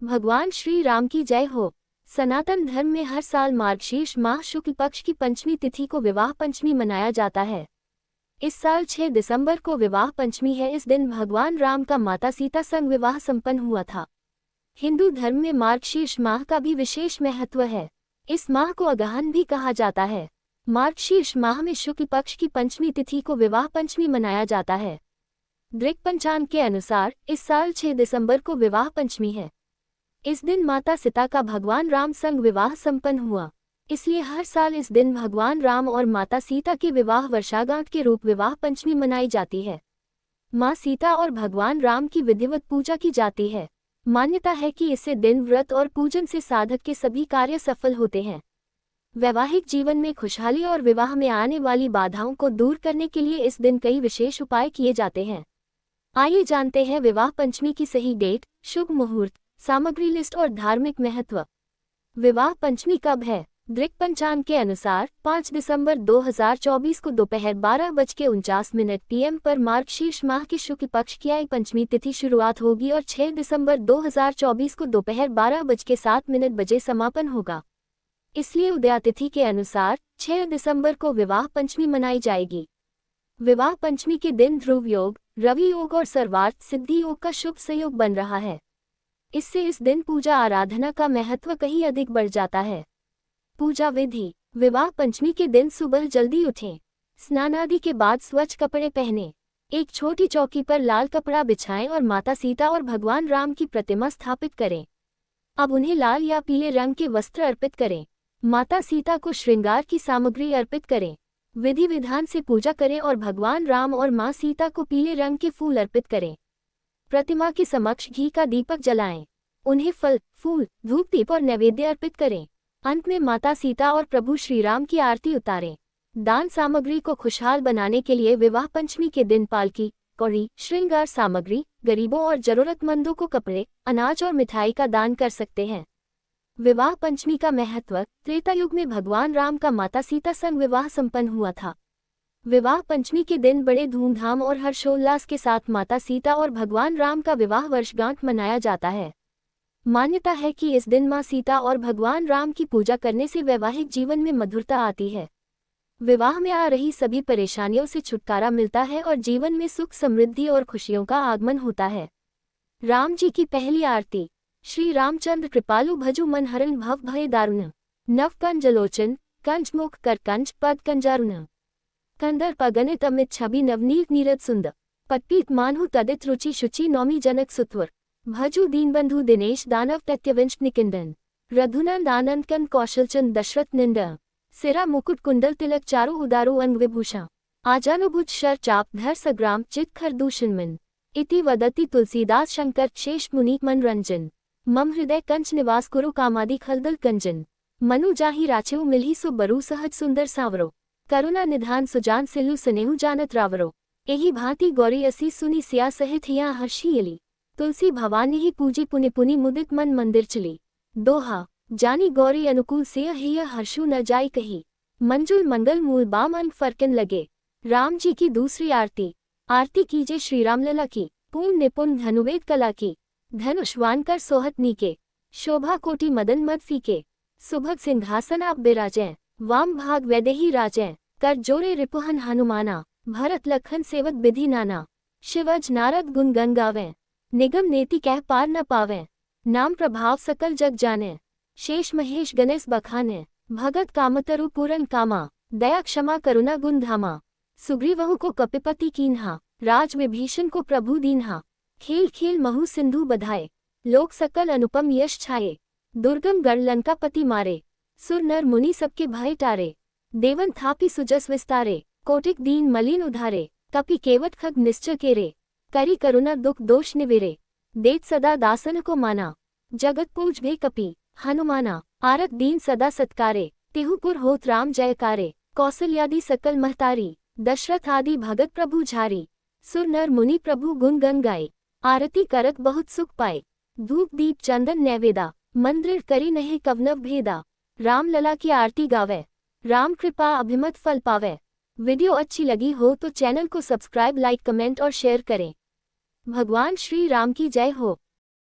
भगवान श्री राम की जय हो। सनातन धर्म में हर साल मार्गशीर्ष माह शुक्ल पक्ष की पंचमी तिथि को विवाह पंचमी मनाया जाता है। इस साल 6 दिसंबर को विवाह पंचमी है। इस दिन भगवान राम का माता सीता संग विवाह संपन्न हुआ था। हिंदू धर्म में मार्गशीर्ष माह का भी विशेष महत्व है। इस माह को अगहन भी कहा जाता है। मार्गशीर्ष माह में शुक्ल पक्ष की पंचमी तिथि को विवाह पंचमी मनाया जाता है। दृक पंचांग के अनुसार इस साल 6 दिसंबर को विवाह पंचमी है। इस दिन माता सीता का भगवान राम संग विवाह संपन्न हुआ, इसलिए हर साल इस दिन भगवान राम और माता सीता के विवाह वर्षागांठ के रूप विवाह पंचमी मनाई जाती है। माँ सीता और भगवान राम की विधिवत पूजा की जाती है। मान्यता है कि इससे दिन व्रत और पूजन से साधक के सभी कार्य सफल होते हैं। वैवाहिक जीवन में खुशहाली और विवाह में आने वाली बाधाओं को दूर करने के लिए इस दिन कई विशेष उपाय किए जाते हैं। आइए जानते हैं विवाह पंचमी की सही डेट, शुभ मुहूर्त, सामग्री लिस्ट और धार्मिक महत्व। विवाह पंचमी कब है? दृक पंचांग के अनुसार 5 दिसंबर 2024 को दोपहर 12:49 PM पर मार्गशीर्ष माह की शुक्ल पक्ष की आई पंचमी तिथि शुरुआत होगी और 6 दिसंबर 2024 को दोपहर 12:07 बजे समापन होगा। इसलिए उदया तिथि के अनुसार 6 दिसंबर को विवाह पंचमी मनाई जाएगी। विवाह पंचमी के दिन ध्रुव योग, रवि योग और सर्वार्थ सिद्धि योग का शुभ संयोग बन रहा है। इससे इस दिन पूजा आराधना का महत्व कहीं अधिक बढ़ जाता है। पूजा विधि। विवाह पंचमी के दिन सुबह जल्दी उठें, स्नान आदि के बाद स्वच्छ कपड़े पहनें, एक छोटी चौकी पर लाल कपड़ा बिछाएं और माता सीता और भगवान राम की प्रतिमा स्थापित करें। अब उन्हें लाल या पीले रंग के वस्त्र अर्पित करें। माता सीता को श्रृंगार की सामग्री अर्पित करें। विधि विधान से पूजा करें और भगवान राम और माँ सीता को पीले रंग के फूल अर्पित करें। प्रतिमा के समक्ष घी का दीपक जलाएं। उन्हें फल, फूल, धूप दीप और नैवेद्य अर्पित करें। अंत में माता सीता और प्रभु श्री राम की आरती उतारें। दान सामग्री को खुशहाल बनाने के लिए विवाह पंचमी के दिन पालकी, कौड़ी, श्रृंगार सामग्री, गरीबों और जरूरतमंदों को कपड़े, अनाज और मिठाई का दान कर सकते हैं। विवाह पंचमी का महत्व। त्रेता युग में भगवान राम का माता सीता संग विवाह संपन्न हुआ था। विवाह पंचमी के दिन बड़े धूमधाम और हर्षोल्लास के साथ माता सीता और भगवान राम का विवाह वर्षगांठ मनाया जाता है। मान्यता है कि इस दिन माँ सीता और भगवान राम की पूजा करने से वैवाहिक जीवन में मधुरता आती है। विवाह में आ रही सभी परेशानियों से छुटकारा मिलता है और जीवन में सुख, समृद्धि और खुशियों का आगमन होता है। राम जी की पहली आरती। श्री रामचंद्र कृपालु भजु मन हरण भव भय दारुण, नव कंजलोचन, कंजमुख कर कंज पद कंजारुण, कंदर पगनित अमित छवि नवनीत नीरद सुंद, पत्पीत मानहु तदित रुचि शुचि नौमी जनक सुत्वर, भजु दीनबंधु दिनेश दानव तत्यवंश निकिंदन, रघुनंद आनंद कंद कौशलचंद दशरथ निंद, सिरा मुकुट कुंडल तिलक चारु उदारु अंग विभूषण, आजानुभुज शर चाप धर सग्राम चित खर दूषण मन, इति वदति तुलसीदास शंकर शेष मुनि मनरंजन, मम हृदय कंच निवास कुरु कामादि खलदल कंजन, मनु जाहि राचेउ मिलहि सु बरु सहज सुंदर सावरो, करुणा निधान सुजान सिलु सनेहु जानत रावरो, एहि भांति गौरी असी सुनी सिया सहित हिया हर्षियली, तुलसी भवानी ही पूजी पुनि पुनि मुदित मन मंदिर चली। दोहा। जानी गौरी अनुकूल सिय हिय हर्षु न जाई कही, मंजुल मंगल मूल बाम अंग फरकन लगे। राम जी की दूसरी आरती। आरती कीजे श्री रामलला की, पूर्ण निपुण धनुवेद कला की, धनुष्वान कर सोहत नीके, शोभा कोटि मदन मद फीके, सुभग सिंहासन आप बिराजें, वाम भाग वैदेही राजें, कर जोरे रिपुहन हनुमाना, भरत लखन सेवक विधि नाना, शिवज नारद गुण गन गावें, निगम नेति कह पार न पावें, नाम प्रभाव सकल जग जाने, शेष महेश गणेश बखाने, भगत कामतरु पूरन कामा, दया क्षमा करुणा गुण धामा, सुग्रीवहु को कपिपति कीन्हा, राज विभीषण को प्रभु दीन्हा, खेल खेल महु सिंधु बधाए, लोक सकल अनुपम यश छाये, दुर्गम गढ़ लंकापति मारे, सुर नर मुनि सबके भय टारे, देवन थापी सुजस विस्तारे, कोटिक दीन मलिन उधारे, कपि केवट खग निश्चय केरे, करी करुणा दुख दोष निवेरे, देत सदा दासन को माना, जगत पूज भे कपि हनुमाना, आरत दीन सदा सत्कारे, तिहुपुर होत राम जयकारे, कौसल्यादि सकल महतारी, दशरथ आदि भगत प्रभु झारी, सुर नर मुनि प्रभु गुण गन गाए, आरती करत बहुत सुख पाए, धूप दीप चंदन नैवेदा, मंदिर करी नहीं कवनव भेदा, राम लला की आरती गावे, राम कृपा अभिमत फल पावे। वीडियो अच्छी लगी हो तो चैनल को सब्सक्राइब, लाइक, कमेंट और शेयर करें। भगवान श्री राम की जय हो।